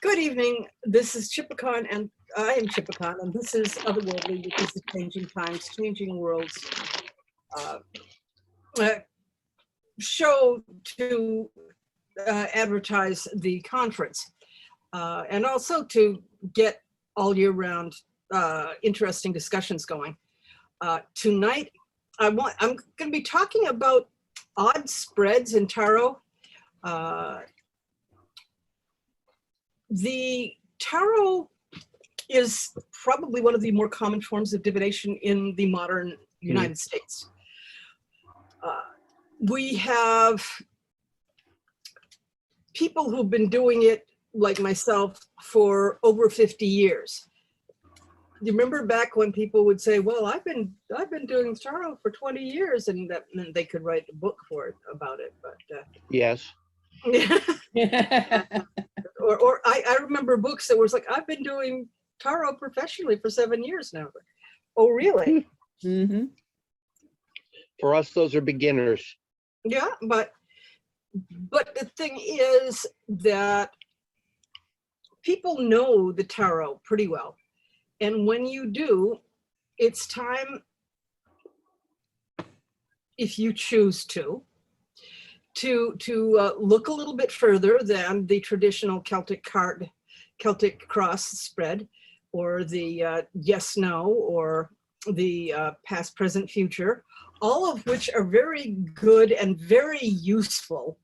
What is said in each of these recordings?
Good evening. This is Tchipakkan, and I am Tchipakkan, and this is Otherworldly, which is the Changing Times, Changing Worlds show to advertise the conference, and also to get all year round interesting discussions going. Tonight, I'm going to be talking about odd spreads in tarot. The tarot is probably one of the more common forms of divination in the modern United States. We have people who've been doing it, like myself, for over 50 years. You remember back when people would say, well, I've been doing tarot for 20 years, and that meant they could write a book about it. But yes. or I remember books that was like, I've been doing tarot professionally for 7 years now. Oh, really? Mm-hmm. For us, those are beginners. Yeah, but the thing is that people know the tarot pretty well. And when you do, it's time, if you choose to look a little bit further than the traditional Celtic Cross spread, or the yes, no, or the past, present, future, all of which are very good and very useful,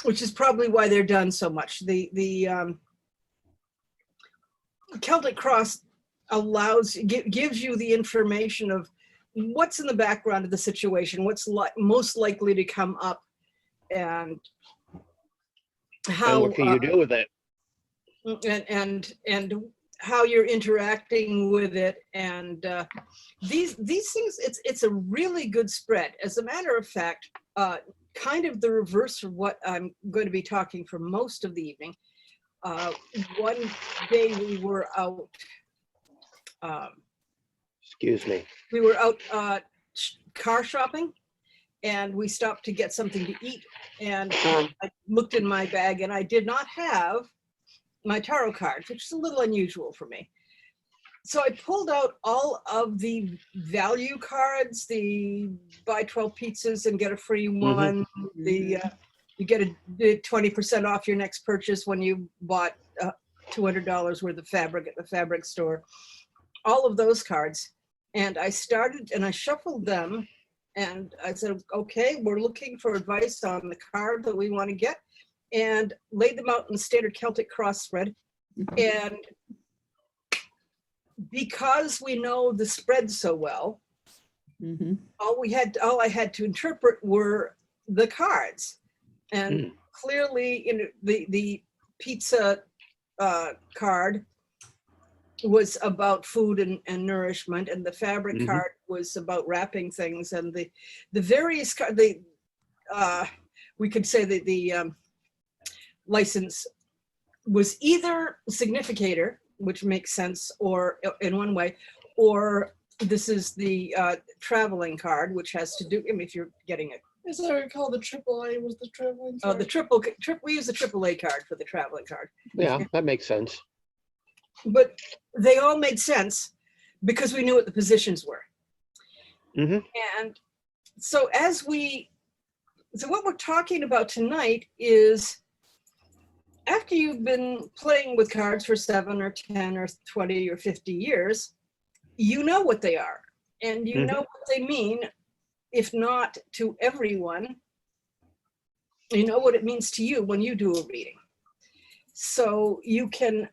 which is probably why they're done so much. The Celtic Cross gives you the information of what's in the background of the situation, what's most likely to come up, and how. And what can you do with it? And how you're interacting with it, and these things. It's a really good spread. As a matter of fact, kind of the reverse of what I'm going to be talking for most of the evening. One day we were out. Excuse me. We were out car shopping, and we stopped to get something to eat. And I looked in my bag, and I did not have my tarot cards, which is a little unusual for me. So I pulled out all of the value cards, the buy 12 pizzas and get a free one, the you get a 20% off your next purchase when you bought $200 worth of fabric at the fabric store. All of those cards. And I started and I shuffled them, and I said, okay, we're looking for advice on the card that we want to get, and laid them out in the standard Celtic Cross spread. And because we know the spread so well, all I had to interpret were the cards. And clearly, the pizza card was about food and nourishment, and the fabric card was about wrapping things, and the various we could say that the license was either significator, which makes sense, or in one way, or this is the traveling card, which has to do, I mean, if you're getting it. Is that what called the AAA? Was the traveling card? Oh, the triple. We use the AAA card for the traveling card. Yeah, that makes sense. But they all made sense because we knew what the positions were. And so what we're talking about tonight is, after you've been playing with cards for 7 or 10 or 20 or 50 years, you know what they are, and you know what they mean. If not to everyone, you know what it means to you when you do a reading. So you can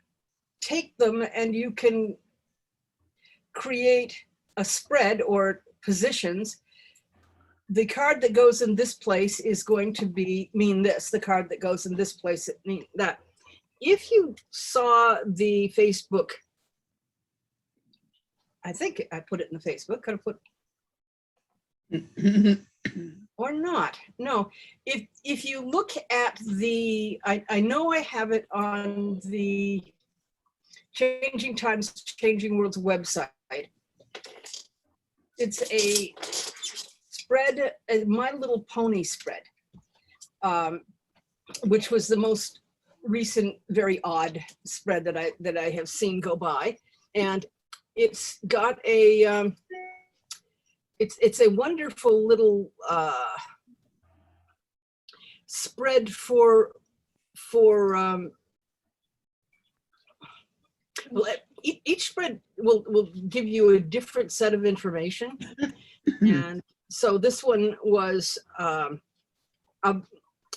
take them and you can create a spread or positions. The card that goes in this place is going to mean this. The card that goes in this place, it means that. If you saw the Facebook, I think I put it in the Facebook, could have put or not. No, if you look at the, I know I have it on the Changing Times, Changing Worlds website. It's a spread, a My Little Pony spread, which was the most recent, very odd spread that I have seen go by, and it's got a it's a wonderful little spread for well, each spread will give you a different set of information, and so this one was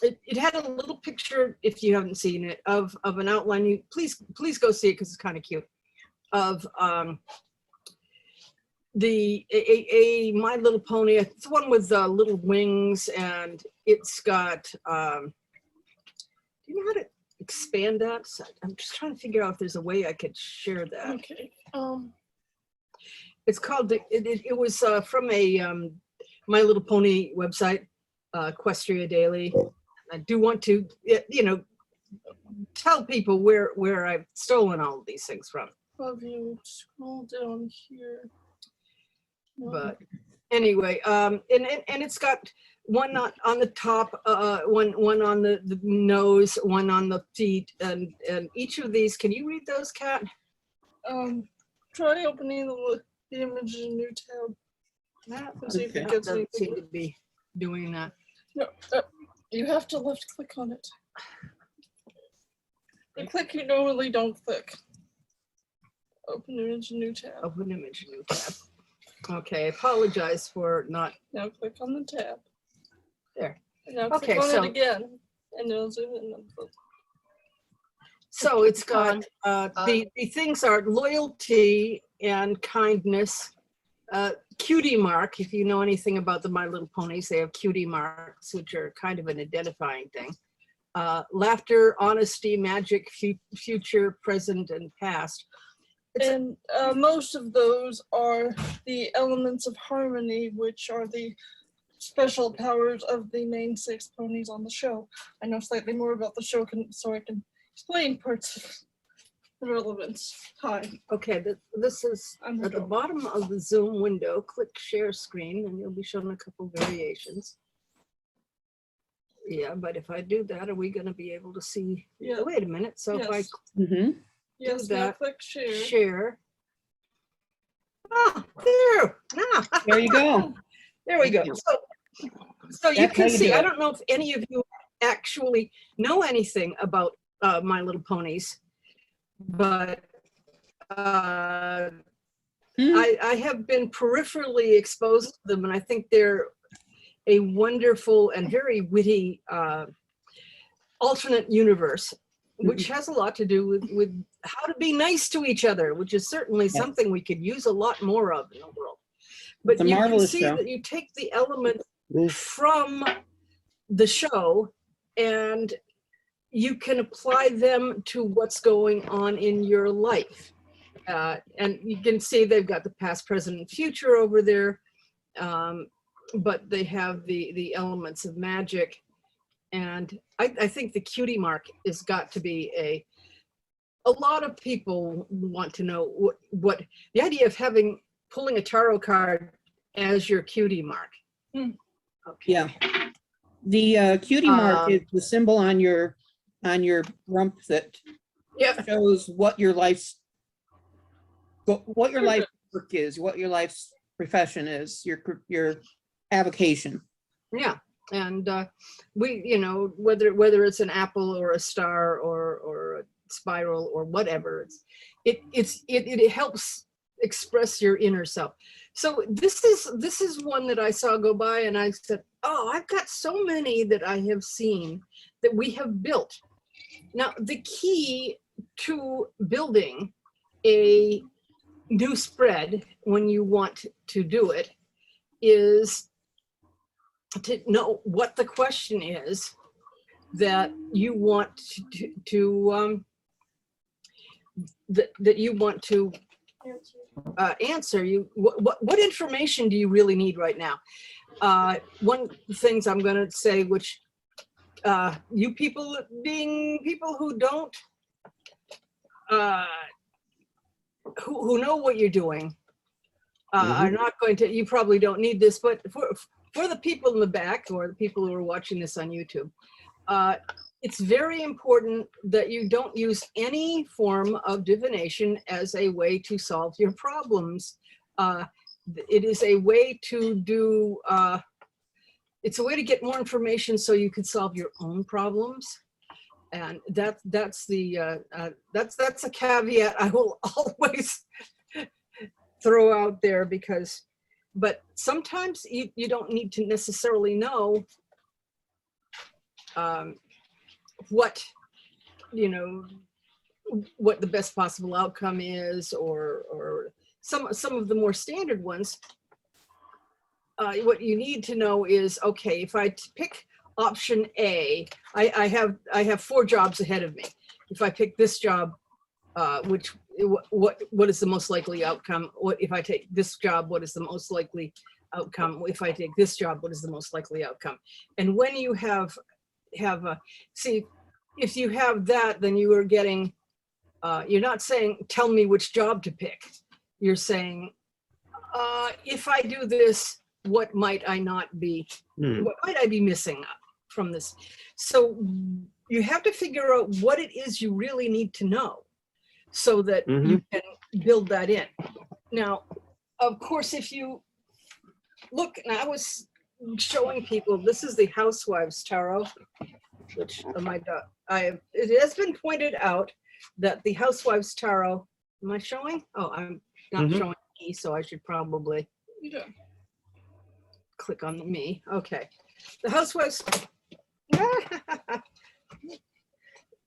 it had a little picture, if you haven't seen it, of an outline. You please go see it because it's kind of cute, of a My Little Pony. It's the one with little wings, and it's got do you know how to expand that? So I'm just trying to figure out if there's a way I could share that. Okay. It's called it was from a My Little Pony website, Equestria Daily. I do want to tell people where I've stolen all of these things from. Have you scroll down here? But anyway, and it's got one on the top, one on the nose, one on the feet, and each of these. Can you read those, Kat? Try opening the image in a new tab. And see if it gets Doesn't seem anything. to be doing that. No, you have to left click on it. The click you normally don't click. Open image, new tab. Open image, new tab. Okay, I apologize for not. Now click on the tab. There. And now Okay, click on so- it again. And it'll zoom in. So it's got the things are loyalty and kindness. Cutie mark, if you know anything about the My Little Ponies, they have cutie marks, which are kind of an identifying thing. Laughter, honesty, magic, future, present, and past. And most of those are the elements of harmony, which are the special powers of the main 6 ponies on the show. I know slightly more about the show so I can explain parts of the relevance. Hi. Okay, this is I'm at the bottom of the Zoom window. Click share screen and you'll be shown a couple variations. Yeah, but if I do that, are we going to be able to see? Yeah. Oh, wait a minute. So if I Yes. Yes, now that. click share. share. Oh, there. Ah, There you go. there we go. So you That's how can you see, do I it. don't know if any of you actually know anything about My Little Ponies, but I have been peripherally exposed to them, and I think they're a wonderful and very witty alternate universe, which has a lot to do with how to be nice to each other, which is certainly Yes. something we could use a lot more of in the world. But It's a you can marvelous see show. that you take the elements from the show and you can apply them to what's going on in your life. And you can see they've got the past, present, and future over there, but they have the elements of magic. And I think the cutie mark has got to be a lot of people want to know what the idea of pulling a tarot card as your cutie mark. Hmm. Okay. Yeah. The cutie mark is the symbol on your rump that Yeah. shows what your life's work is, what your life's profession is, your avocation. Yeah. And we, whether it's an apple or a star or a spiral or whatever, it helps express your inner self. So this is one that I saw go by, and I said, oh, I've got so many that I have seen that we have built. Now, the key to building a new spread when you want to do it is to know what the question is that you want that you want to answer. What information do you really need right now? One of the things I'm going to say, which you people being people who don't who know what you're doing are not going to, you probably don't need this, but for the people in the back or the people who are watching this on YouTube, it's very important that you don't use any form of divination as a way to solve your problems. It is a way to do, it's a way to get more information so you can solve your own problems. And that's a caveat I will always throw out there, because, but sometimes you don't need to necessarily know what, you know, what the best possible outcome is, or some of the more standard ones. What you need to know is, okay, if I pick option A, I have 4 jobs ahead of me. If I pick this job, what is the most likely outcome? What if I take this job? What is the most likely outcome? If I take this job, what is the most likely outcome? And when you have see, if you have that, then you are getting, you're not saying, tell me which job to pick. You're saying, if I do this, what might I not be, what might I be missing from this? So you have to figure out what it is you really need to know so that you can build that in. Now, of course, if you look, and I was showing people, this is the Housewives Tarot, which it has been pointed out that the Housewives Tarot, am I showing? Oh, I'm not showing me, so I should probably click on the me. Okay. The Housewives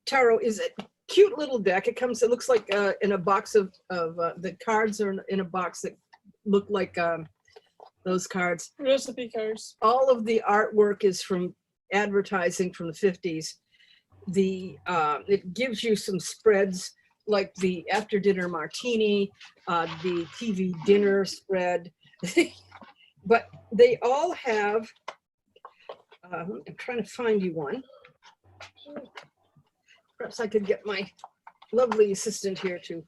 Tarot is a cute little deck. It comes, it looks like in a box of the cards are in a box that look like those cards. Recipe cards. All of the artwork is from advertising from the 50s. It gives you some spreads like the after dinner martini, the TV dinner spread, but they all have, I'm trying to find you one. Perhaps I could get my lovely assistant here to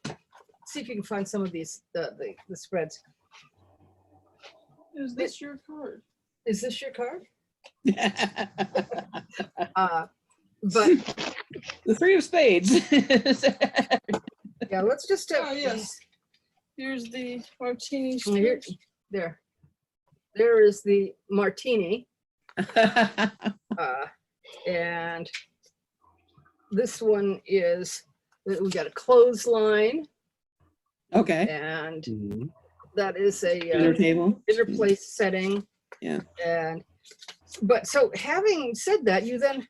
see if you can find some of these, the spreads. Is this your card? Is this your card? But The 3 of spades. yeah, let's just yes. Here's the martini. Here, there is the martini, and this one is, we got a clothesline. Okay. And that is a Dinner table. dinner place setting. Yeah. And but so having said that, you then,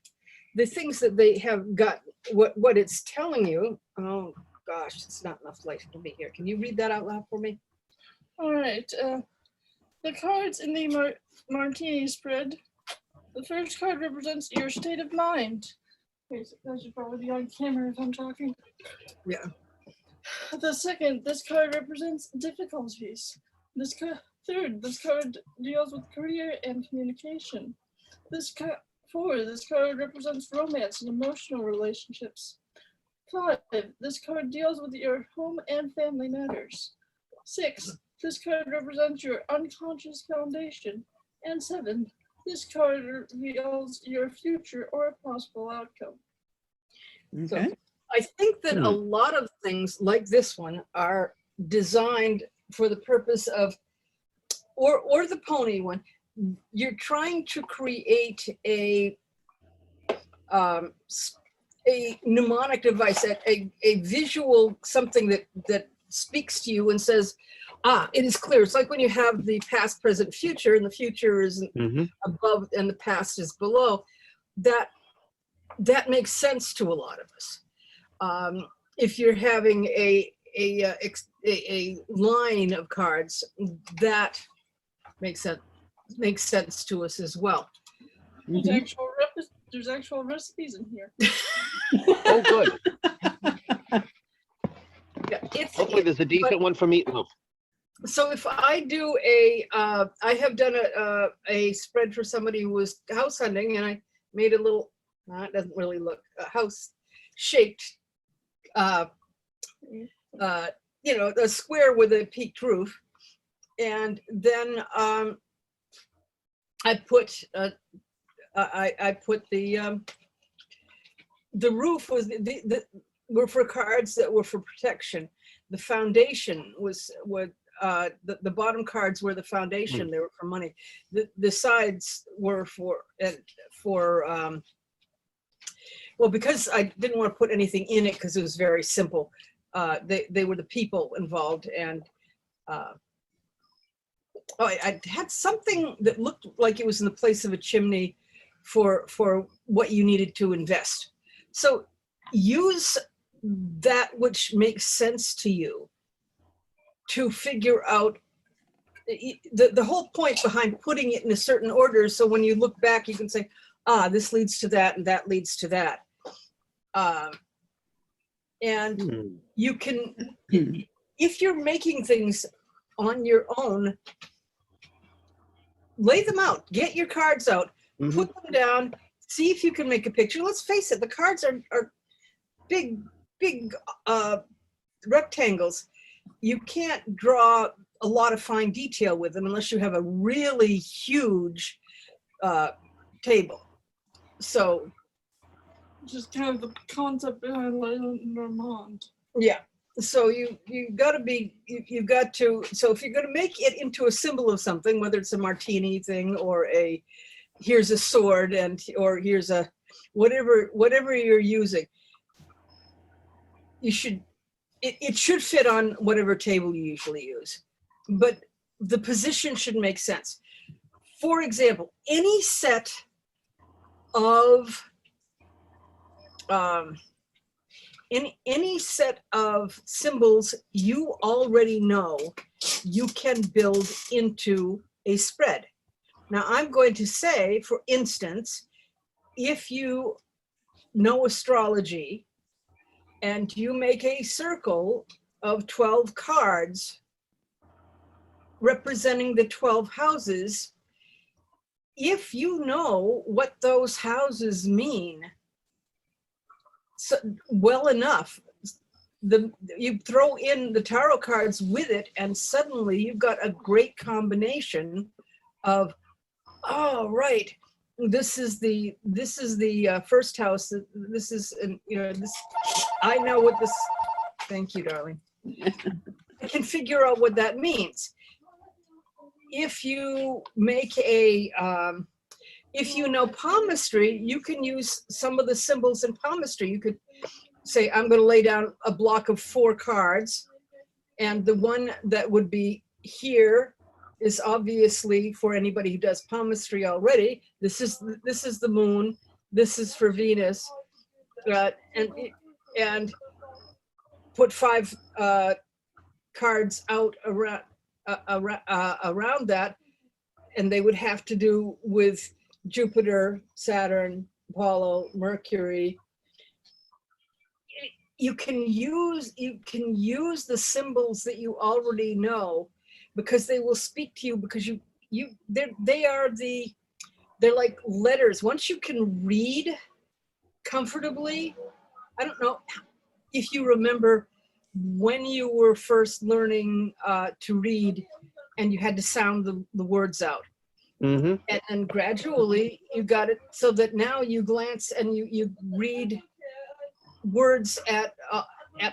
the things that they have got, what it's telling you, oh gosh, it's not enough light for me here. Can you read that out loud for me? All right. The cards in the martini spread. The first card represents your state of mind. Okay, so that should probably be on camera if I'm talking. Yeah. The second, this card represents difficulties. Third, this card deals with career and communication. This card represents romance and emotional relationships. 5, this card deals with your home and family matters. 6, this card represents your unconscious foundation. And 7, this card reveals your future or a possible outcome. Okay. So I think that a lot of things like this one are designed for the purpose of, or the pony one, you're trying to create a mnemonic device, a visual, something that speaks to you and says, it is clear. It's like when you have the past, present, future, and the future is above and the past is below. That makes sense to a lot of us. If you're having a line of cards, that makes sense to us as well. There's actual recipes in here. Oh, good. Yeah, Hopefully there's a decent one for meatloaf. So if I do I have done a spread for somebody who was house hunting, and I made a little, it doesn't really look, house shaped, a square with a peaked roof. And then I put the the roof was were for cards that were for protection. The foundation was what the bottom cards were the foundation. They were for money. The sides were well, because I didn't want to put anything in it because it was very simple. They were the people involved, and I had something that looked like it was in the place of a chimney for what you needed to invest. So use that which makes sense to you to figure out the whole point behind putting it in a certain order. So when you look back, you can say, this leads to that and that leads to that. And you can, if you're making things on your own, lay them out, get your cards out, put them down, see if you can make a picture. Let's face it, the cards are big rectangles. You can't draw a lot of fine detail with them unless you have a really huge table. So just kind of the concept behind Normand. yeah. So you got to be, you've got to, so if you're going to make it into a symbol of something, whether it's a martini thing or here's a sword or here's a, whatever you're using, you should, it should fit on whatever table you usually use, but the position should make sense. For example, any set of, any set of symbols you already know you can build into a spread. Now I'm going to say, for instance, if you know astrology and you make a circle of 12 cards representing the 12 houses, if you know what those houses mean well enough, you throw in the tarot cards with it, and suddenly you've got a great combination of, oh right, this is the first house. This is, this. I know what this. Thank you, darling. I can figure out what that means. If you make if you know palmistry, you can use some of the symbols in palmistry. You could say, I'm going to lay down a block of 4 cards, and the one that would be here is obviously, for anybody who does palmistry already, this is the moon, this is for Venus, and put 5 cards out around that, and they would have to do with Jupiter, Saturn, Apollo, Mercury. You can use the symbols that you already know, because they will speak to you, because they're like letters. Once you can read comfortably, I don't know if you remember when you were first learning to read and you had to sound the words out. And gradually you got it so that now you glance and you read words at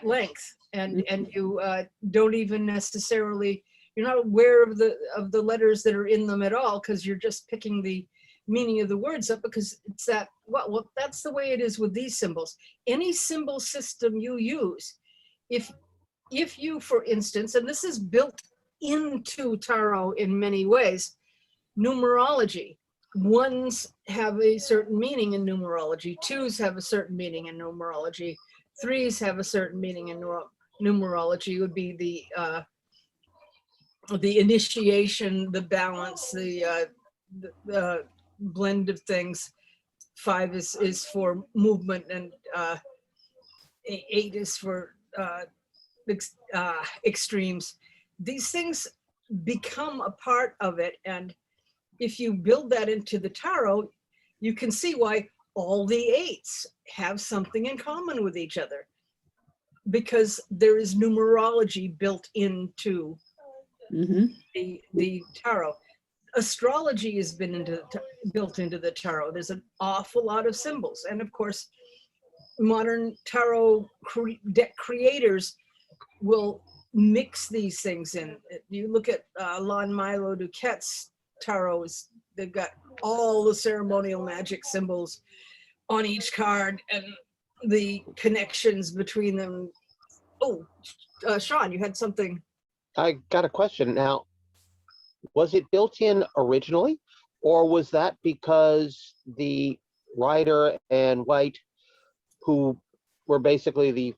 length, and you don't even necessarily, you're not aware of the letters that are in them at all, because you're just picking the meaning of the words up, because it's that, well, that's the way it is with these symbols. Any symbol system you use, if you, for instance, and this is built into tarot in many ways, numerology. 1s have a certain meaning in numerology, 2s have a certain meaning in numerology, 3s have a certain meaning in numerology. Would be the initiation, the balance, the blend of things. 5 is for movement, and 8 is for extremes. These things become a part of it, and if you build that into the tarot, you can see why all the 8s have something in common with each other, because there is numerology built into the tarot. Astrology has been built into the tarot. There's an awful lot of symbols, and of course, modern tarot deck creators will mix these things in. You look at Lon Milo Duquette's tarots, they've got all the ceremonial magic symbols on each card and the connections between them. Oh, Sean, you had something. I got a question now. Was it built in originally, or was that because the Rider and White, who were basically the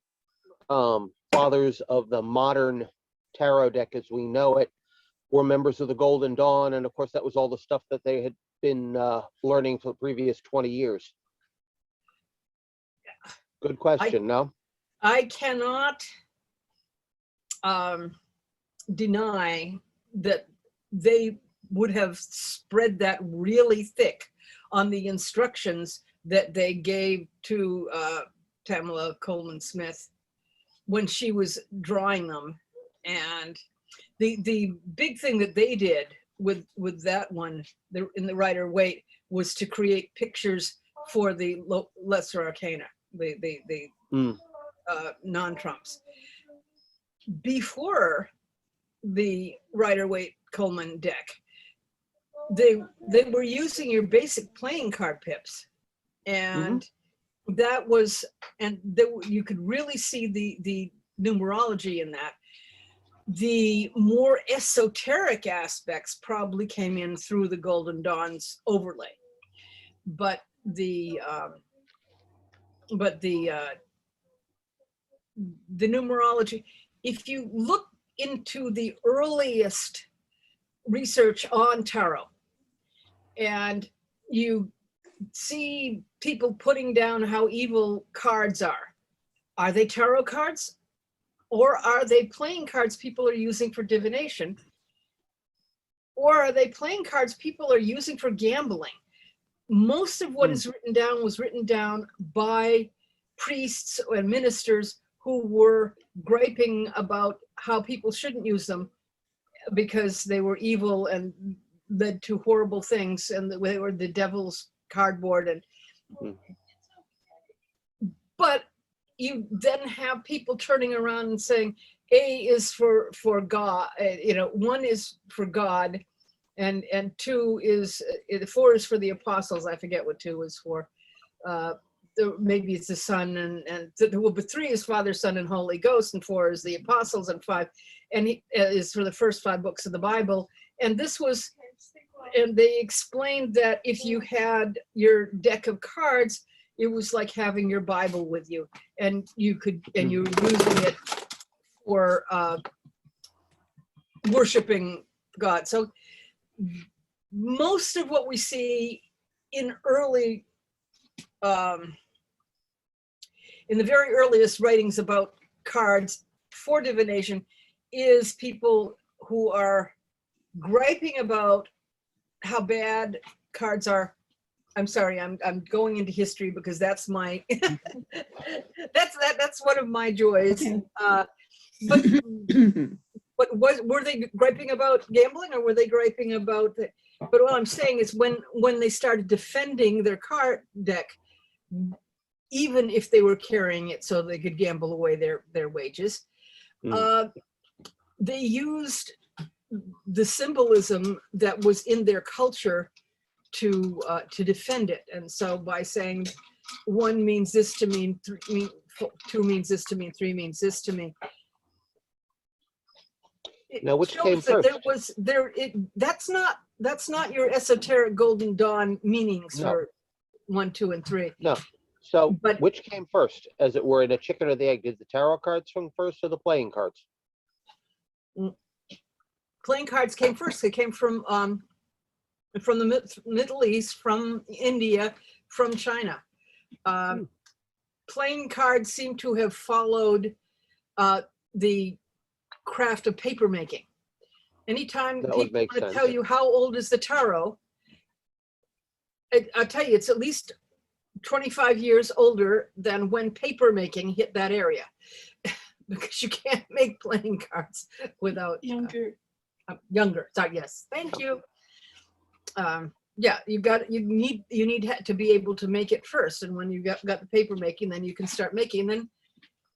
fathers of the modern tarot deck as we know it, were members of the Golden Dawn, and of course that was all the stuff that they had been learning for the previous 20 years? Good question. No, I cannot deny that they would have spread that really thick on the instructions that they gave to Tamala Coleman Smith when she was drawing them. And the big thing that they did with that one in the Rider Waite was to create pictures for the lesser arcana, the non-trumps. Before the Rider Waite Coleman deck, they were using your basic playing card pips, and that was, and you could really see the numerology in that. The more esoteric aspects probably came in through the Golden Dawn's overlay, but the numerology, if you look into the earliest research on tarot and you see people putting down how evil cards are they tarot cards, or are they playing cards people are using for divination, or are they playing cards people are using for gambling? Most of what is written down was written down by priests and ministers who were griping about how people shouldn't use them because they were evil and led to horrible things, and they were the devil's cardboard. And but you then have people turning around and saying A is for God, 1 is for God, and 2 is 4 is for the apostles. I forget what 2 is for. Maybe it's the Son, but 3 is Father, Son, and Holy Ghost, and 4 is the apostles, and 5 is for the first 5 books of the Bible. And this was, and they explained that if you had your deck of cards, it was like having your Bible with you, and you were using it for worshiping God. So most of what we see in early, in the very earliest writings about cards for divination is people who are griping about how bad cards are. I'm sorry, I'm going into history because that's my that's one of my joys. But were they griping about gambling, or were they griping about the, but what I'm saying is when they started defending their card deck, even if they were carrying it so they could gamble away their wages, they used the symbolism that was in their culture to defend it. And so by saying 1 means this to mean 2 means this to mean 3 means this to me. Now, which came first? That's not your esoteric Golden Dawn meanings for 1, 2, and 3. No. So, but which came first, as it were, in a chicken or the egg? Did the tarot cards come first, or the playing cards? Playing cards came first. They came from the Middle East, from India, from China. Playing cards seem to have followed the craft of paper making. Anytime people want to tell you how old is the tarot, I'll tell you, it's at least 25 years older than when paper making hit that area, because you can't make playing cards without Younger. Younger. Sorry, yes, thank you. yeah, you need to be able to make it first. And when you got the paper making, then you can start making. Then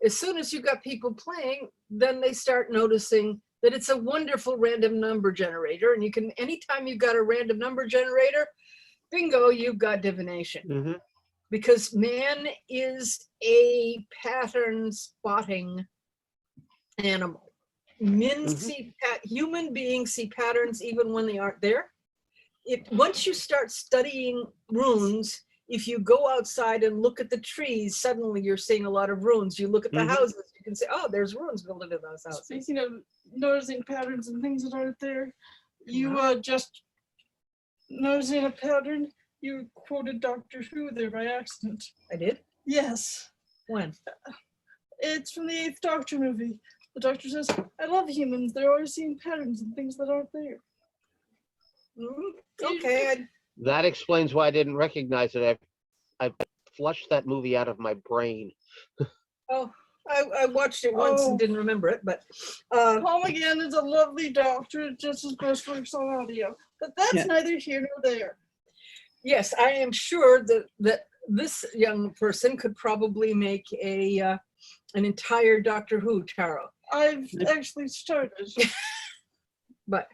as soon as you got people playing, then they start noticing that it's a wonderful random number generator. And you can, anytime you've got a random number generator, bingo, you've got divination. Because man is a pattern spotting animal. Human beings see patterns even when they aren't there. Once you start studying runes, if you go outside and look at the trees, suddenly you're seeing a lot of runes. You look at the houses, you can say, oh, there's runes built into those houses. Speaking of noticing patterns and things that aren't there, you just noticing a pattern, you quoted Doctor Who there by accident. I did? Yes. When? It's from the 8th Doctor movie. The Doctor says, I love humans. They're always seeing patterns and things that aren't there. Okay. That explains why I didn't recognize it. I flushed that movie out of my brain. Oh, I watched it once and didn't remember it, but Paul McGann is a lovely doctor, just as best works on audio. But that's neither here nor there. yes, I am sure that this young person could probably make an entire Doctor Who tarot. I've actually started. But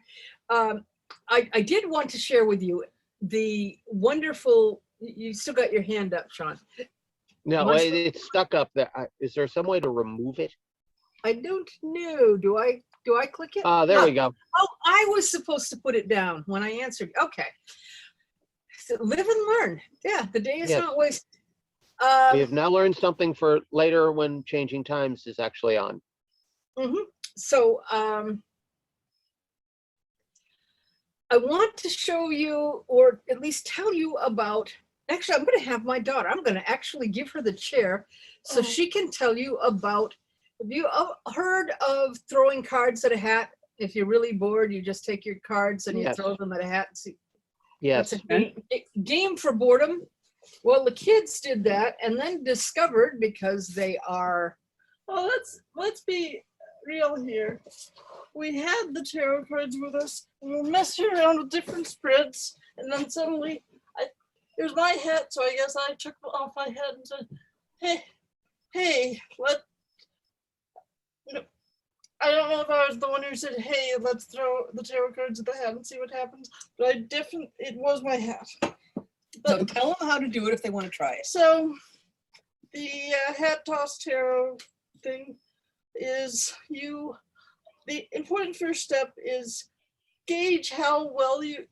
I did want to share with you the wonderful, you still got your hand up, Sean. No, it's stuck up there. Is there some way to remove it? I don't know. Do I click it? There we go. Oh, I was supposed to put it down when I answered. Okay. So live and learn. Yeah, the day is not wasted. We have now learned something for later when changing times is actually on. So I want to show you, or at least tell you about, actually, I'm going to have my daughter, I'm going to actually give her the chair so she can tell you about, have you heard of throwing cards at a hat? If you're really bored, you just take your cards and you throw them at a hat. And see. Yes. That's a game for boredom. Well, the kids did that and then discovered, because they are. Well, let's be real here. We had the tarot cards with us, and we were messing around with different spreads, and then suddenly, it was my hat, so I guess I took off my hat and said, hey, I don't know if I was the one who said, hey, let's throw the tarot cards at the hat and see what happens, but it was my hat. But, So tell them how to do it if they want to try it. So the hat toss tarot thing is the important first step is gauge how well you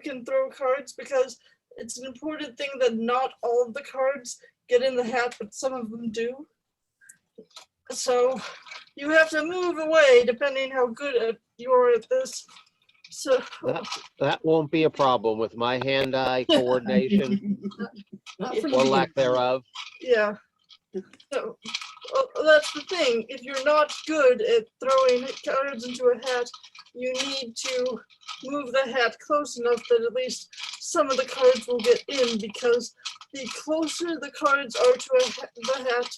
can throw cards, because it's an important thing that not all of the cards get in the hat, but some of them do. So you have to move away depending how good you are at this. So that won't be a problem with my hand-eye coordination or lack therereof. Yeah. So that's the thing. If you're not good at throwing cards into a hat, you need to move the hat close enough that at least some of the cards will get in, because the closer the cards are to the hat,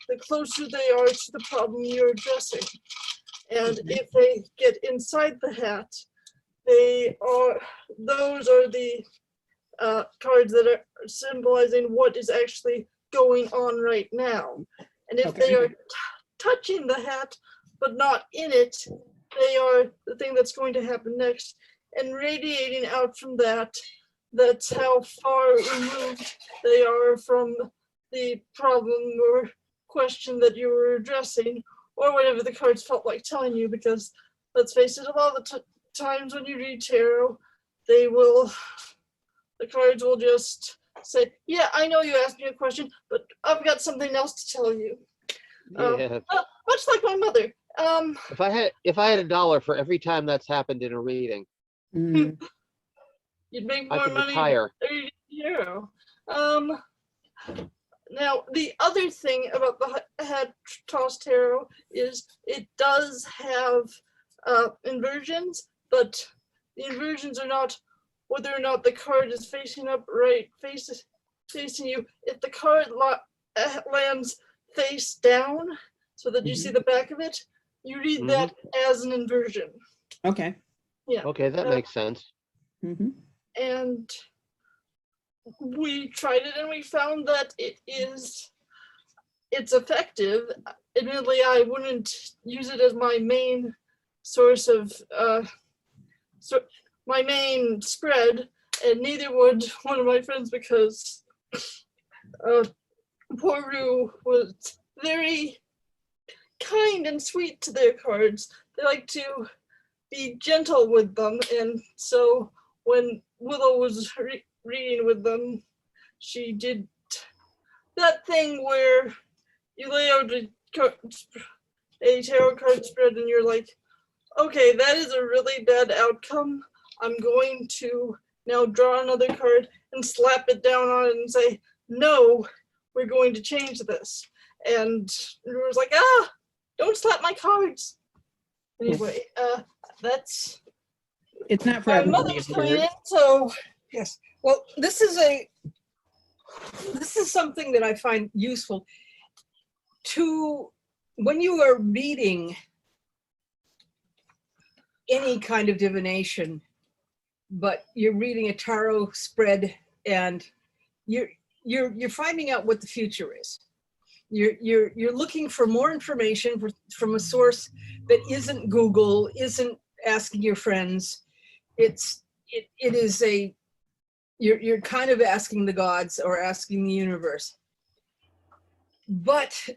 the closer they are to the problem you're addressing. And if they get inside the hat, those are the cards that are symbolizing what is actually going on right now. And if they are touching the hat but not in it, they are the thing that's going to happen next. And radiating out from that, that's how far removed they are from the problem or question that you were addressing, or whatever the cards felt like telling you. Because let's face it, a lot of the times when you read tarot, the cards will just say, yeah, I know you asked me a question, but I've got something else to tell you. Much like my mother. If I had $1 for every time that's happened in a reading, you'd make I more could money. retire. Tarot. Now, the other thing about the hat toss tarot is it does have inversions, but the inversions are not whether or not the card is facing up, facing you. If the card lands face down, so that you see the back of it, you read that as an inversion. Okay. Yeah. Okay, that makes sense. And we tried it and we found that it's effective. Admittedly, I wouldn't use it as my main source of my main spread, and neither would one of my friends, because Poru was very kind and sweet to their cards. They like to be gentle with them, and so when Willow was reading with them, she did that thing where you lay out a tarot card spread and you're like, okay, that is a really bad outcome. I'm going to now draw another card and slap it down on it and say, no, we're going to change this. And it was like, don't slap my cards. Anyway, that's It's not for my everybody, mother's of coming in, course. so Yes. Well, this is something that I find useful to when you are reading any kind of divination, but you're reading a tarot spread and you're finding out what the future is. You're looking for more information from a source that isn't Google, isn't asking your friends. It is you're kind of asking the gods or asking the universe. But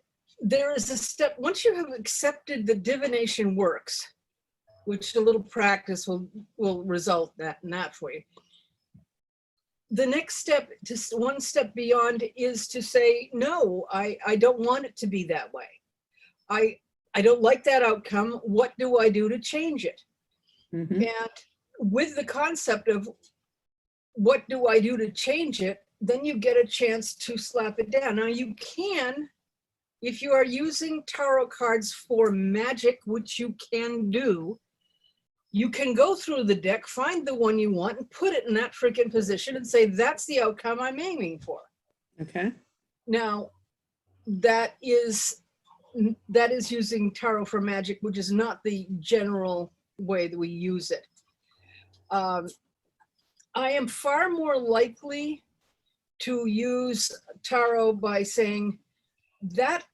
there is a step, once you have accepted that divination works, which a little practice will result in that for you. The next step, just one step beyond, is to say, no, I don't want it to be that way. I don't like that outcome. What do I do to change it? Mhm. And with the concept of what do I do to change it, then you get a chance to slap it down. Now you can, if you are using tarot cards for magic, which you can do, you can go through the deck, find the one you want and put it in that freaking position and say, that's the outcome I'm aiming for. Okay. Now, that is using tarot for magic, which is not the general way that we use it. I am far more likely to use tarot by saying that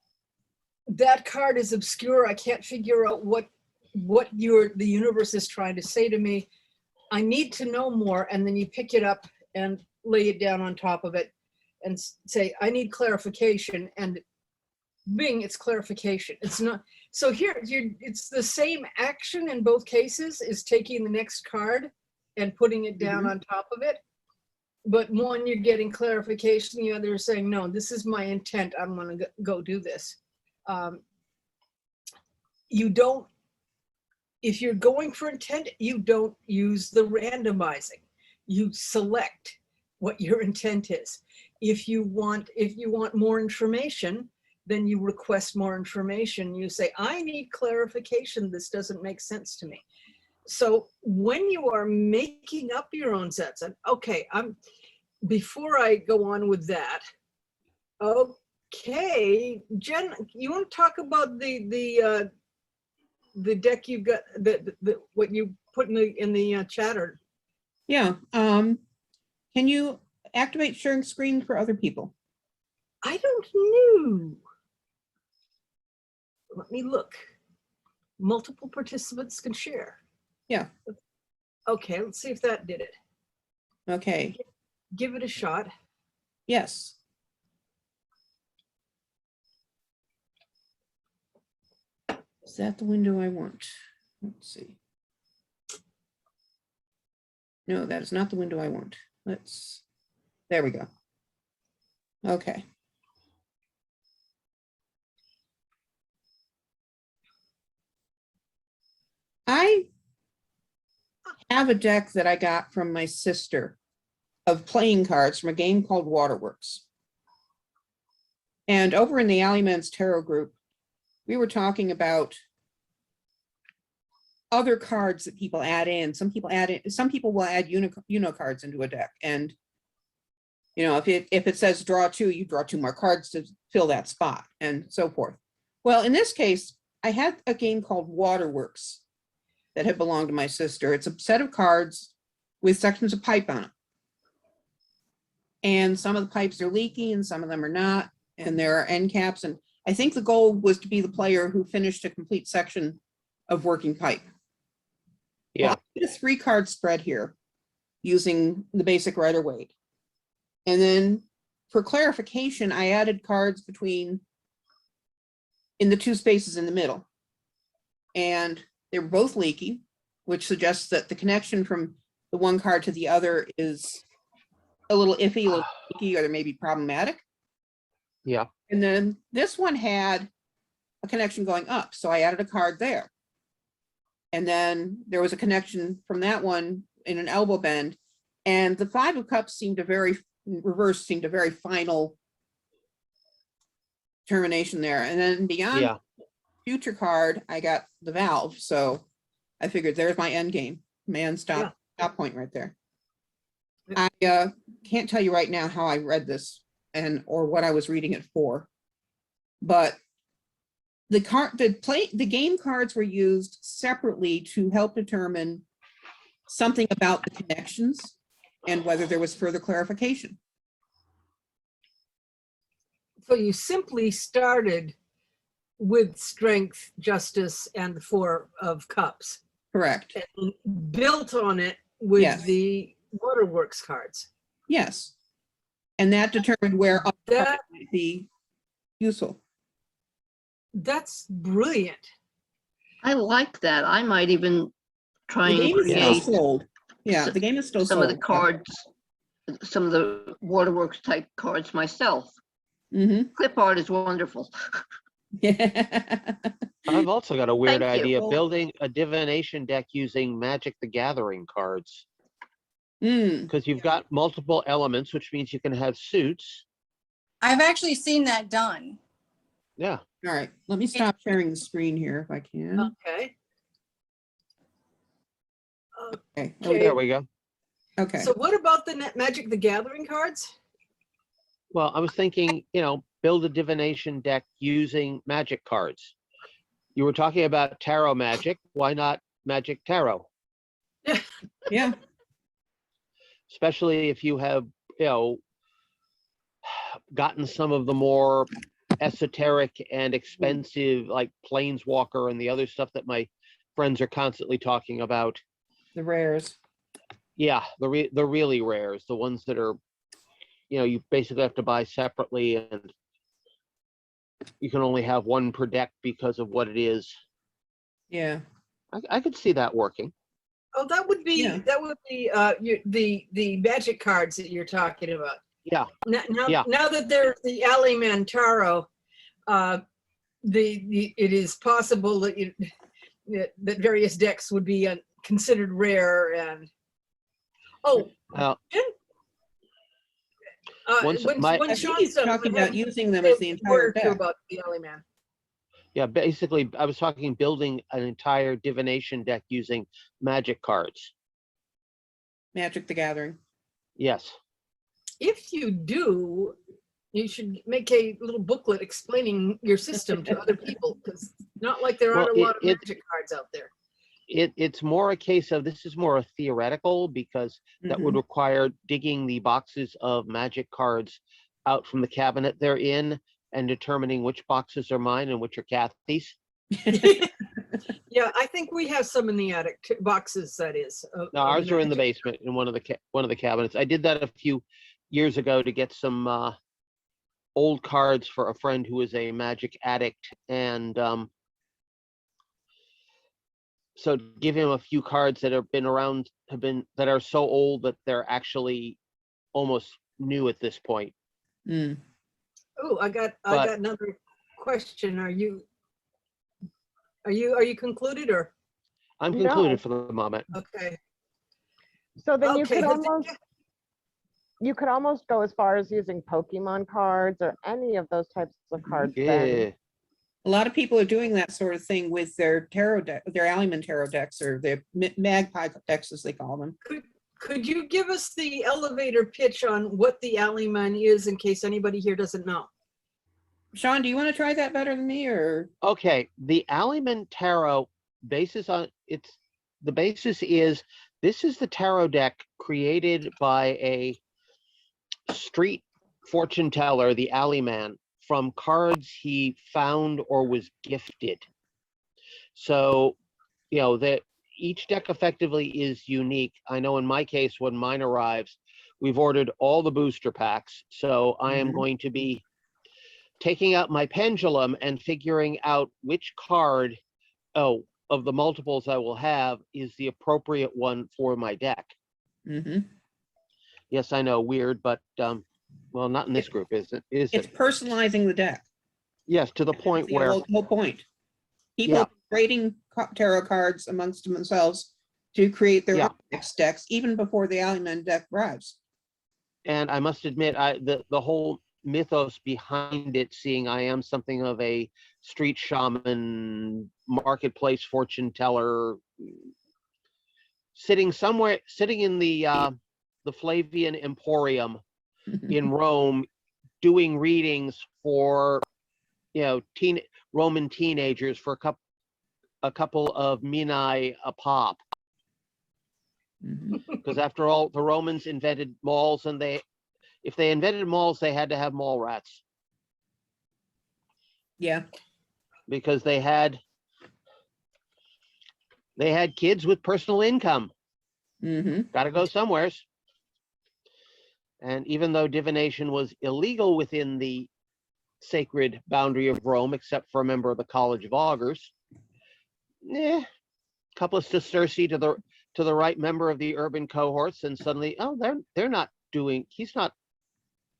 card is obscure. I can't figure out what the universe is trying to say to me. I need to know more. And then you pick it up and lay it down on top of it and say, I need clarification. And bing, it's clarification. It's not. So here, it's the same action in both cases, is taking the next card and putting it down on top of it. But one, you're getting clarification. The other is saying, no, this is my intent. I'm going to go do this. You don't, if you're going for intent, you don't use the randomizing. You select what your intent is. If you want more information, then you request more information. You say, I need clarification. This doesn't make sense to me. So when you are making up your own sets, and okay, before I go on with that, okay, Jen, you want to talk about the deck you've got, what you put in the chatter? Yeah. Can you activate sharing screen for other people? I don't know. Let me look. Multiple participants can share. Yeah. Okay, let's see if that did it. Okay. Give it a shot. Yes. Is that the window I want? Let's see. No, that is not the window I want. There we go. Okay. I have a deck that I got from my sister of playing cards from a game called Waterworks. And over in the Alleyman's Tarot group, we were talking about other cards that people add in. Some people will add Uno cards into a deck. And, you know, if it says draw two, you draw two more cards to fill that spot and so forth. Well, in this case, I had a game called Waterworks that had belonged to my sister. It's a set of cards with sections of pipe on it. And some of the pipes are leaky and some of them are not. And there are end caps. And I think the goal was to be the player who finished a complete section of working pipe. Yeah. Well, I did a 3-card spread here using the basic Rider-Waite. And then for clarification, I added cards in the 2 spaces in the middle. And they were both leaky, which suggests that the connection from the one card to the other is a little iffy, a little leaky, or they may be problematic. Yeah. And then this one had a connection going up, so I added a card there. And then there was a connection from that one in an elbow bend. And the 5 of Cups seemed a very final termination there. And then beyond future card, I got the valve. So I figured there's my end game, stop point right there. I can't tell you right now how I read this or what I was reading it for, but the game cards were used separately to help determine something about the connections and whether there was further clarification. So you simply started with strength, justice, and the 4 of Cups. Correct. And built on it with Yes. the Waterworks cards. Yes. And that determined where That might be useful. that's brilliant. I like that. I might even try The and game is still create sold. Yeah, the game is still some sold. of the cards, some of the Waterworks type cards myself. Mm-hmm. Clip art is wonderful. Yeah. I've also got a weird Thank you. idea, Well- building a divination deck using Magic the Gathering cards. Because you've got multiple elements, which means you can have suits. I've actually seen that done. Yeah. All right, let me stop sharing the screen here if I can. Okay. Okay. Okay. There we go. Okay. So what about the Magic the Gathering cards? Well, I was thinking, build a divination deck using magic cards. You were talking about tarot magic. Why not magic tarot? Yeah. Especially if you have, gotten some of the more esoteric and expensive, like Planeswalker and the other stuff that my friends are constantly talking about. The rares. Yeah, the really rares, the ones that are, you basically have to buy separately, and you can only have one per deck because of what it is. Yeah. I could see that working. Oh, that would be Yeah. the magic cards that you're talking about. Yeah. Now that there's the Alleyman Tarot, it is possible that that various decks would be considered rare and Once when my- I think Sean he's said talking we had about using them a as the entire word or two deck. about the Alleyman. Yeah, basically, I was talking building an entire divination deck using magic cards. Magic the Gathering. Yes. If you do, you should make a little booklet explaining your system to other people, because not like there aren't Well, a lot of magic cards out there. It's more a case of, this is more a theoretical, because that would require digging the boxes of magic cards out from the cabinet they're in and determining which boxes are mine and which are Kathy's. Yeah, I think we have some in the attic boxes. That is. No, ours are in the basement in one of the cabinets. I did that a few years ago to get some old cards for a friend who is a magic addict, and so give him a few cards that have been around, that are so old that they're actually almost new at this point. Mm. Oh, I got another question. Are you concluded or? I'm No. concluded for the moment. Okay. So then Okay. you could almost go as far as using Pokemon cards or any of those types of cards. Yeah. Then. A lot of people are doing that sort of thing with their tarot deck, their Alleyman tarot decks, or their magpie decks, as they call them. Could you give us the elevator pitch on what the Alleyman is in case anybody here doesn't know? Sean, do you want to try that better than me, or? Okay, the Alleyman Tarot basis is, this is the tarot deck created by a street fortune teller, the alleyman, from cards he found or was gifted. So, you know, that each deck effectively is unique. I know in my case, when mine arrives, we've ordered all the booster packs. So I am going to be taking out my pendulum and figuring out which card, of the multiples I will have, is the appropriate one for my deck. Yes, I know, weird, but well, not in this group, is it? Is It's it? personalizing the deck. Yes, to the point The where, whole point. People trading tarot cards amongst themselves to create their own decks even before the Alleyman deck arrives. and I must admit, the whole mythos behind it, seeing I am something of a street shaman, marketplace fortune teller, sitting in the Flavian Emporium in Rome, doing readings for, you know, Roman teenagers for a couple of minae a pop. Because after all, the Romans invented malls, and if they invented malls, they had to have mall rats. Yeah. Because they had kids with personal income. Got to go somewheres. And even though divination was illegal within the sacred boundary of Rome, except for a member of the College of Augurs, couple of sesterci to the right member of the urban cohorts, and suddenly, oh, they're not doing. He's not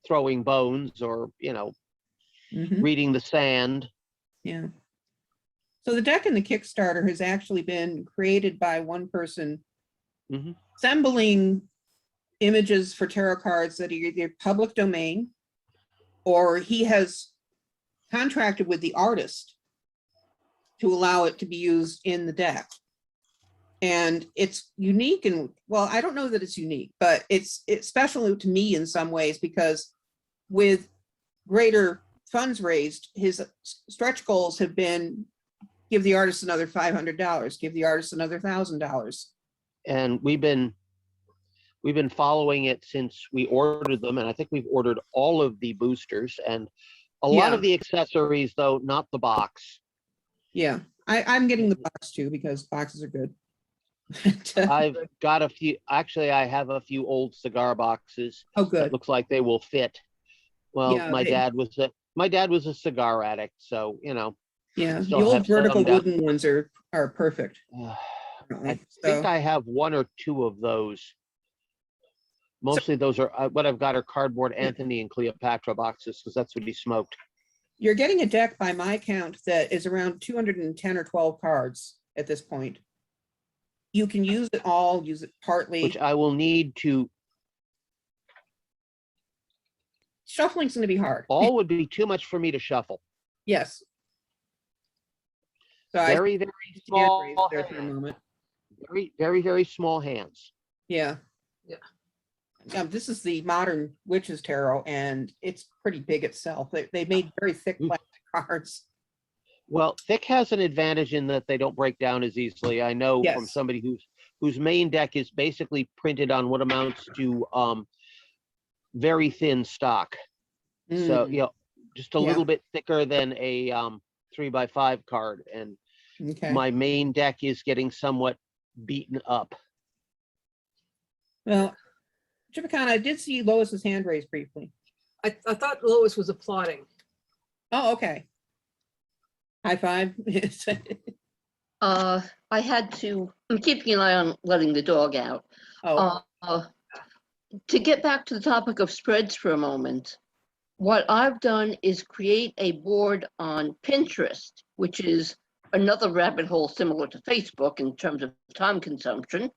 throwing bones or, you know, reading the sand. Yeah. So the deck in the Kickstarter has actually been created by one person assembling images for tarot cards that are either public domain, or he has contracted with the artist to allow it to be used in the deck. And it's unique, and well, I don't know that it's unique, but it's special to me in some ways, because with greater funds raised, his stretch goals have been give the artist another $500, give the artist another $1,000. And we've been following it since we ordered them, and I think we've ordered all of the boosters and a lot of the accessories, though not the box. Yeah, I'm getting the box too, because boxes are good. I've got a few. Actually, I have a few old cigar boxes. Oh, good. That looks like they will fit. Well, Yeah, my dad was a cigar addict, so, you know. Yeah, the still old have some vertical down. wooden ones are perfect. I think I have one or two of those. Mostly those are what I've got are cardboard Anthony and Cleopatra boxes, because that's what he smoked. You're getting a deck by my count that is around 210 or 12 cards at this point. You can use it all, use it partly. Which I will need to. Shuffling's going to be hard. All would be too much for me to shuffle. Yes. So Very, very small. there for a moment. Very, very, very small hands. Yeah. This is the modern Witches Tarot, and it's pretty big itself. They made very thick plastic cards. Well, thick has an advantage in that they don't break down as easily. I know from somebody whose main deck is basically printed on what amounts to very thin stock. So, you know, just a little bit thicker than a 3x5 card. And my main deck is getting somewhat beaten up. Well, Tchipakkan, I did see Lois's hand raised briefly. I thought Lois was applauding. Oh, okay. High five. I had to, I'm keeping an eye on letting the dog out. To get back to the topic of spreads for a moment, what I've done is create a board on Pinterest, which is another rabbit hole similar to Facebook in terms of time consumption,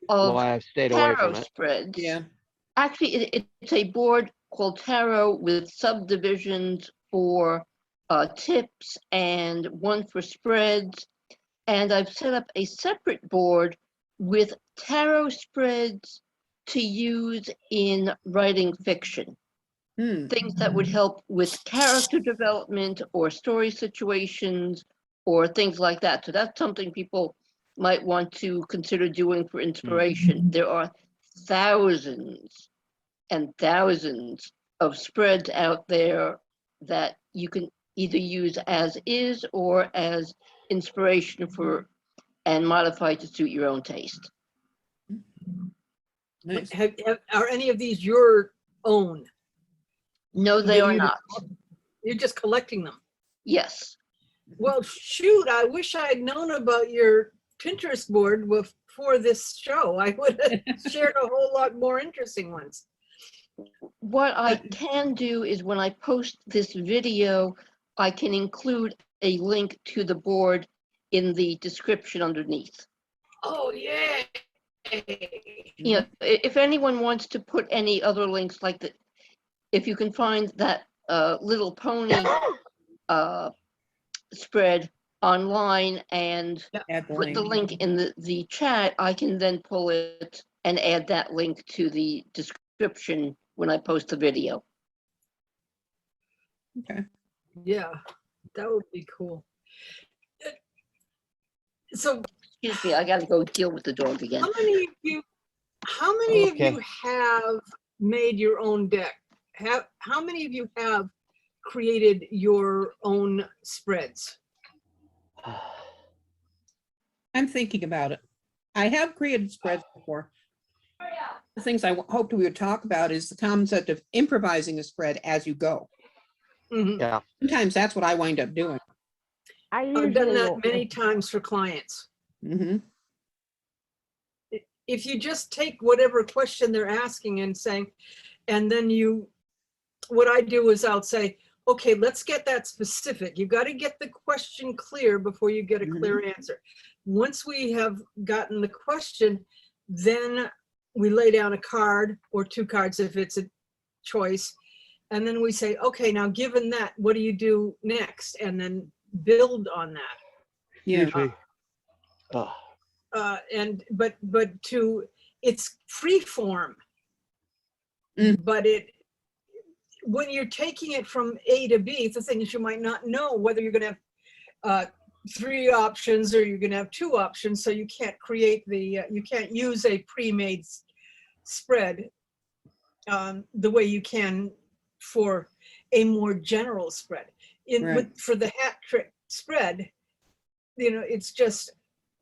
of I've stayed away tarot from it. spreads. Yeah. Actually, it's a board called Tarot with subdivisions for tips and one for spreads. And I've set up a separate board with tarot spreads to use in writing fiction. Things that would help with character development or story situations or things like that. So that's something people might want to consider doing for inspiration. There are thousands and thousands of spreads out there that you can either use as is or as inspiration for and modify to suit your own taste. Nice. Are any of these your own? No, they that are you- not. You're just collecting them. Yes. Well, shoot, I wish I had known about your Pinterest board before this show. I would have shared a whole lot more interesting ones. What I can do is when I post this video, I can include a link to the board in the description underneath. Oh, yeah. You know, if anyone wants to put any other links like that, if you can find that little pony spread online and Add the put the link. link in the chat, I can then pull it and add that link to the description when I post the video. Okay. Yeah, that would be cool. So Excuse me, I gotta go deal with the dog again. how many of Okay. you have made your own deck? How many of you have created your own spreads? I'm thinking about it. I have created spreads before. The things I hoped we would talk about is the concept of improvising a spread as you go. Mhm. Yeah. Sometimes that's what I wind up doing. I I've done usually that will- many times for clients. Hmm. If you just take whatever question they're asking and saying, and then what I do is I'll say, okay, let's get that specific. You've got to get the question clear before you get a clear answer. Once we have gotten the question, then we lay down a card or two cards if it's a choice. And then we say, okay, now given that, what do you do next? And then build on that. Yeah. Oh, It's free form. Mm. But when you're taking it from A to B, the thing is you might not know whether you're going to have 3 options or you're going to have 2 options. So you can't you can't use a pre-made spread the way you can for a more general spread. Right. For the hat trick spread, it's just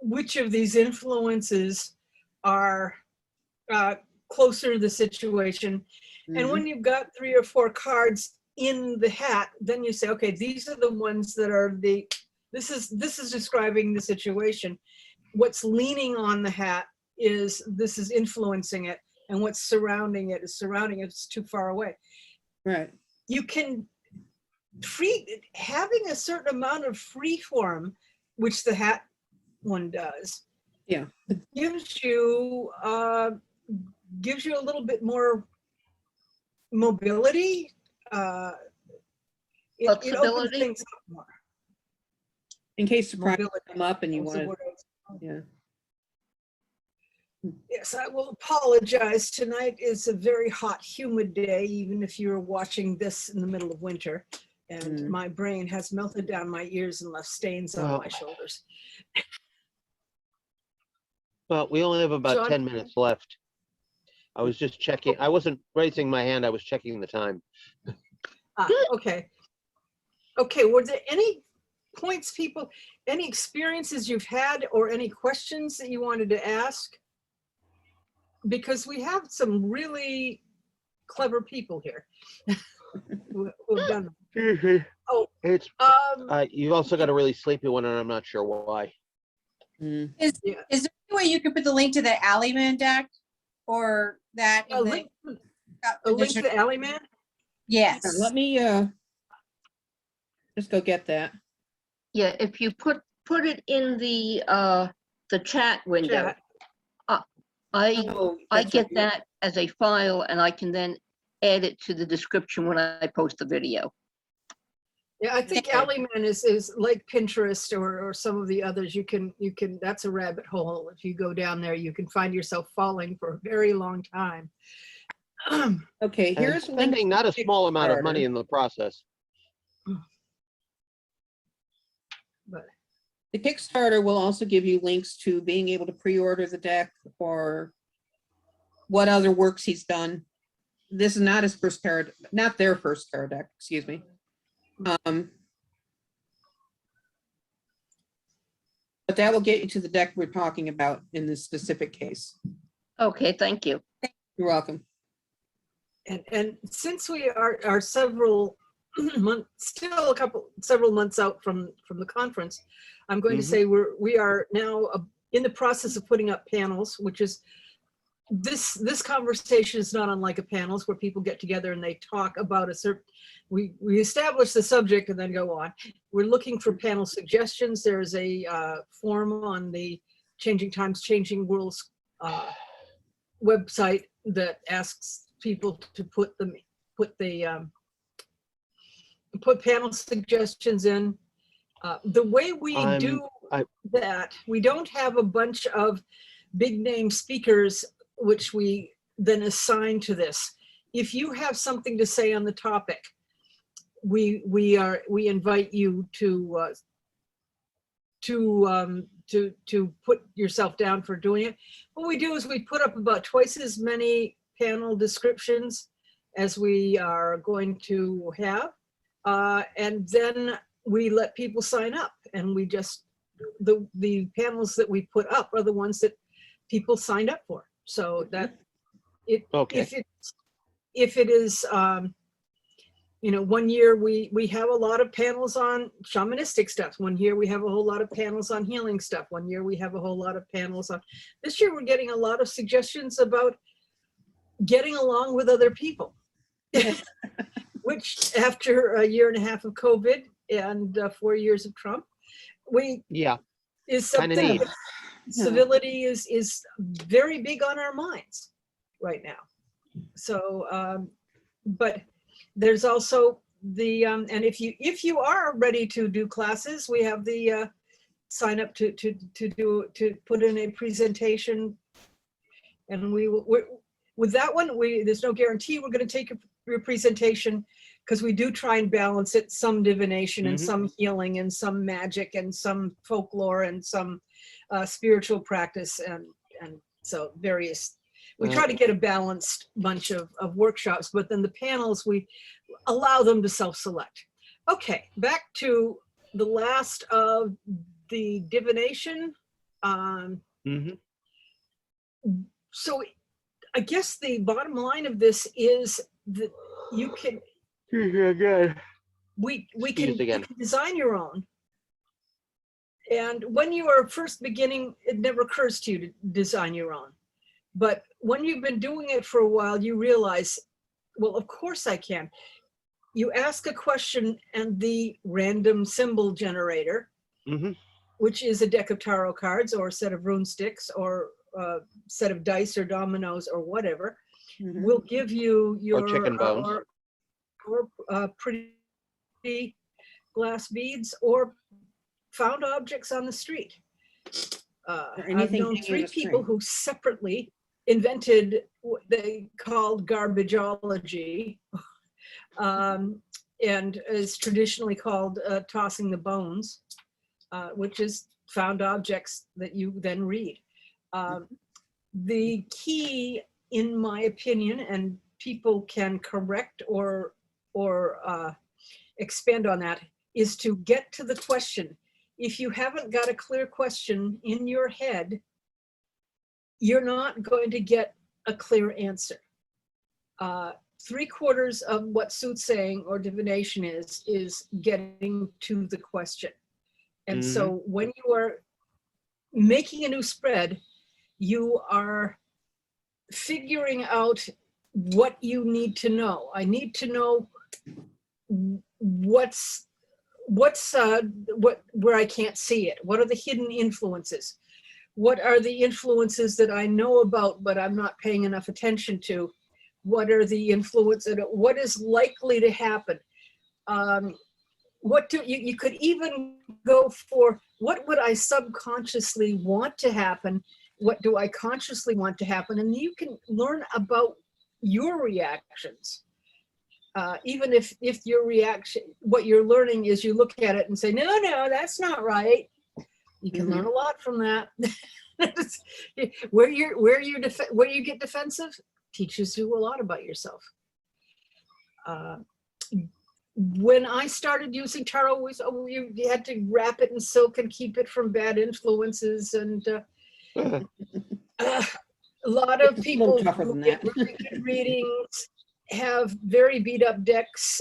which of these influences are closer to the situation. And when you've got 3 or 4 cards in the hat, then you say, okay, these are the ones that are this is describing the situation. What's leaning on the hat this is influencing it, and what's surrounding it is surrounding it. It's too far away. Right. You can having a certain amount of free form, which the hat one does. Yeah. Gives you a little bit more mobility. It opens Flexibility. things up more. In case surprises Mobility. come up and you That was the want word I was- to, yeah. Yes, I will apologize. Tonight is a very hot, humid day, even if you're watching this in the middle of winter. And Mm. my brain has melted down my ears and left stains on Well, my shoulders. well, we only have about John? 10 minutes left. I was just checking. I wasn't raising my hand. I was checking the time. Okay. Okay, were there any points, people, any experiences you've had or any questions that you wanted to ask? Because we have some really clever people here who've done them. Oh, It's um, you've also got a really sleepy one, and I'm not sure why. Mm. Is there any way you could put the link to the Alleyman deck or that? a in the link to the Alley Man? Yes. Let me just go get that. Yeah, if you put it in the chat window, Chat. I Oh, get right. that as a file and I can then add it to the description when I post the video. Yeah, I think Okay. Alley Man is like Pinterest or some of the others. You can, that's a rabbit hole. If you go down there, you can find yourself falling for a very long time. Okay, And here's a link spending to not a small amount of money Kickstarter. in the process. But The Kickstarter will also give you links to being able to pre-order the deck or what other works he's done. This is not his first tarot, not their first tarot deck, excuse me. But that will get you to the deck we're talking about in this specific case. Okay, thank you. You're welcome. And since we are several months, still several months out from the conference, I'm going to say we are now in the process of putting up panels, which is this conversation is not unlike a panels where people get together and they talk about a certain, we establish the subject and then go on. We're looking for panel suggestions. There's a form on the Changing Times, Changing Worlds website that asks people to put panel suggestions in. The way we do that, we don't have a bunch of big name speakers which we then assign to this. If you have something to say on the topic, we invite you to put yourself down for doing it. What we do is we put up about twice as many panel descriptions as we are going to have, and then we let people sign up, and we just the panels that we put up are the ones that people signed up for. So that if it is you know, one year we have a lot of panels on shamanistic stuff. One year we have a whole lot of panels on healing stuff. One year we have a whole lot of panels on. This year we're getting a lot of suggestions about getting along with other people, which after a year and a half of COVID and 4 years of Trump, is something that civility is very big on our minds right now. So, but there's also the and if you are ready to do classes, we have the sign up to put in a presentation, and with that one there's no guarantee we're going to take your presentation, because we do try and balance it, some divination and some healing and some magic and some folklore and some spiritual practice and so various. We try to get a balanced bunch of workshops, but then the panels, we allow them to self-select. Okay, back to the last of the divination. So I guess the bottom line of this is that you can, we can, you can design your own. And when you are first beginning, it never occurs to you to design your own. But when you've been doing it for a while, you realize, well, of course I can. You ask a question and the random symbol generator, which is a deck of tarot cards or a set of rune sticks or a set of dice or dominoes or whatever, will give you your chicken bones. or pretty glass beads or found objects on the street. I've known 3 people who separately invented what they called garbageology, and is traditionally called tossing the bones, which is found objects that you then read. The key, in my opinion, and people can correct or expand on that, is to get to the question. If you haven't got a clear question in your head, you're not going to get a clear answer. 3/4 of what soothsaying or divination is getting to the question. And so when you are making a new spread, you are figuring out what you need to know. I need to know where I can't see it. What are the hidden influences? What are the influences that I know about but I'm not paying enough attention to? What are the influences? What is likely to happen? What do you could even go for? What would I subconsciously want to happen? What do I consciously want to happen? And you can learn about your reactions. Even if your reaction, what you're learning is you look at it and say, no, that's not right. You can learn a lot from that. Where you get defensive teaches you a lot about yourself. When I started using tarot, you had to wrap it in silk and keep it from bad influences, and a lot of It's a people little tougher who than get that. really good readings have very beat up decks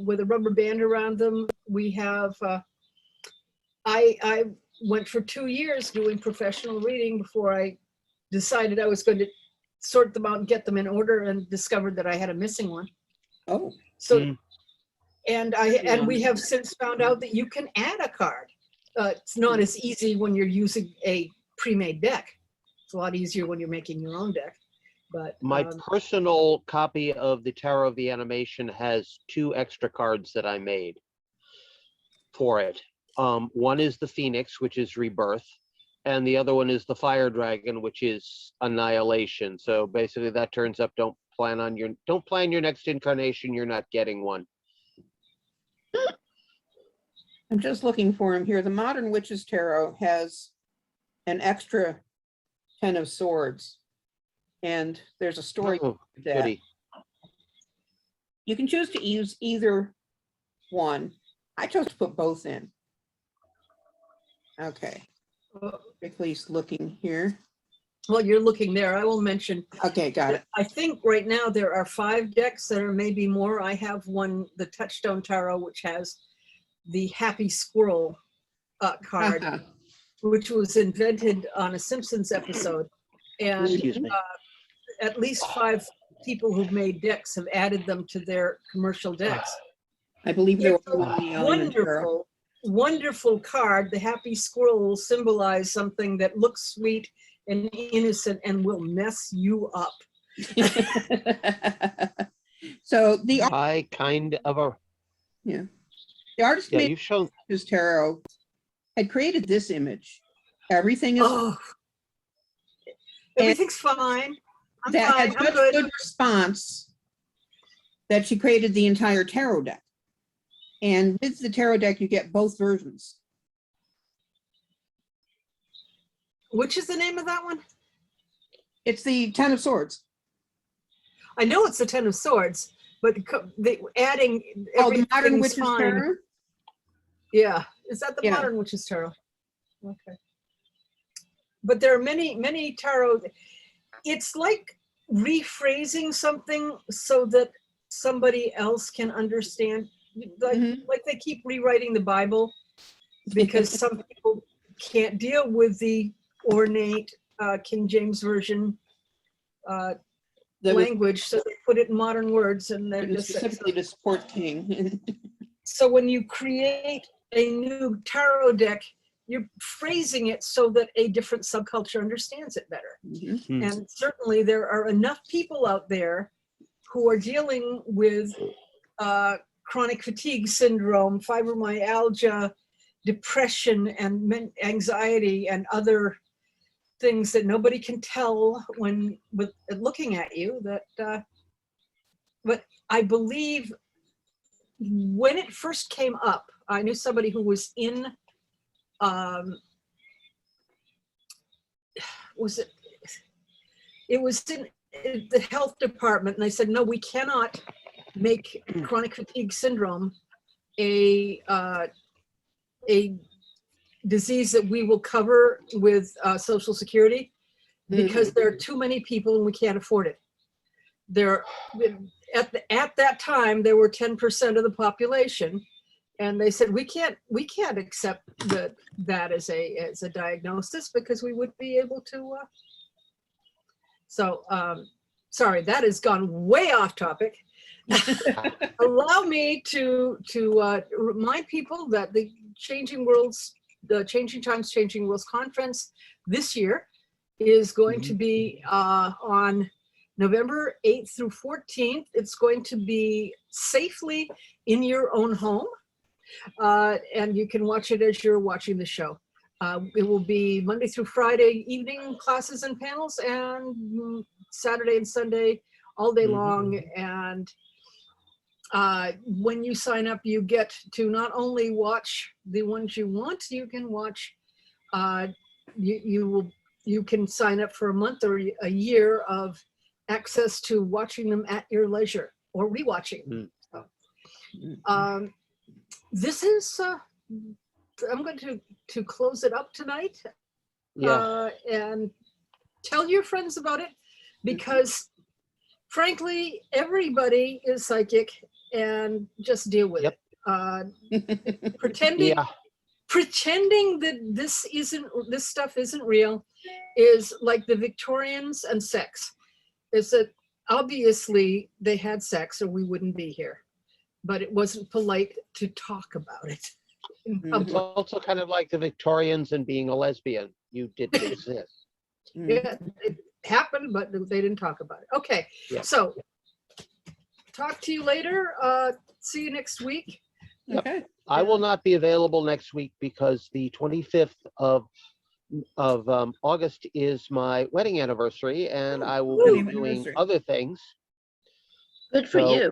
with a rubber band around them. We have, I went for 2 years doing professional reading before I decided I was going to sort them out and get them in order, and discovered that I had a missing one. Oh, So, and we have since found out that you can add a card. It's not as easy when you're using a pre-made deck. It's a lot easier when you're making your own deck. But My personal copy of the Tarot of the Animation has 2 extra cards that I made for it. One is the Phoenix, which is rebirth, and the other one is the Fire Dragon, which is annihilation. So basically that turns up, don't plan your next incarnation, you're not getting one. I'm just looking for him here. The Modern Witches Tarot has an extra 10 of Swords. And there's a story Oh, that goody. you can choose to use either one. I chose to put both in. Okay. Ripley's looking here. well, you're looking there. I will mention, Okay, got it. I think right now there are 5 decks. There are maybe more. I have one, the Touchstone Tarot, which has the Happy Squirrel card, which was invented on a Simpsons episode. And Excuse me. at least 5 people who've made decks have added them to their commercial decks. I believe there It's were a one in the Element Tarot. wonderful card. The Happy Squirrel will symbolize something that looks sweet and innocent and will mess you up. So the I kind of a artist yeah. made You've shown his tarot had created this image. Everything is Oh, everything's fine. I'm that fine. had I'm such good. good response that she created the entire tarot deck. And with the tarot deck, you get both versions. Which is the name of that one? It's the 10 of Swords. I know it's the 10 of Swords, but adding Oh, the Modern everything's Witches fine. Tarot? Yeah, is that the Yeah. Modern Witches Tarot? Okay. But there are many tarot. It's like rephrasing something so that somebody else can understand. Like they keep rewriting the Bible because some people can't deal with the ornate King James Version language, so they put it in modern words, and they're just specifically to support King. So when you create a new tarot deck, you're phrasing it so that a different subculture understands it better. And certainly there are enough people out there who are dealing with chronic fatigue syndrome, fibromyalgia, depression, and anxiety, and other things that nobody can tell when with looking at you. That, but I believe when it first came up, I knew somebody who was in, it was in the health department, and they said, no, we cannot make chronic fatigue syndrome a disease that we will cover with Social Security, because there are too many people and we can't afford it. There, at that time, there were 10% of the population, and they said we can't accept that as a diagnosis, because we would be able to. Sorry, that has gone way off topic. Allow me to remind people that the Changing Times, Changing Worlds Conference this year is going to be on November 8th through 14th. It's going to be safely in your own home, and you can watch it as you're watching the show. It will be Monday through Friday evening classes and panels, and Saturday and Sunday all day long. And when you sign up, you get to not only watch the ones you want, you can watch, you can sign up for a month or a year of access to watching them at your leisure. or rewatching. Mm. So, this is, I'm going to close it up tonight. Yeah. And tell your friends about it, because frankly, everybody is psychic, and just deal with Yep. it. Pretending Yeah. that this stuff isn't real is like the Victorians and sex. Is that obviously they had sex or we wouldn't be here, but it wasn't polite to talk about it in Mhm. It's public. also kind of like the Victorians and being a lesbian. You didn't exist. Yeah, it happened, but they didn't talk about it. Okay, Yeah. so talk to you later. See you next week. Okay. I will not be available next week because the 25th of August is my wedding anniversary, and I will Wedding be doing anniversary. other things. Good for So, you.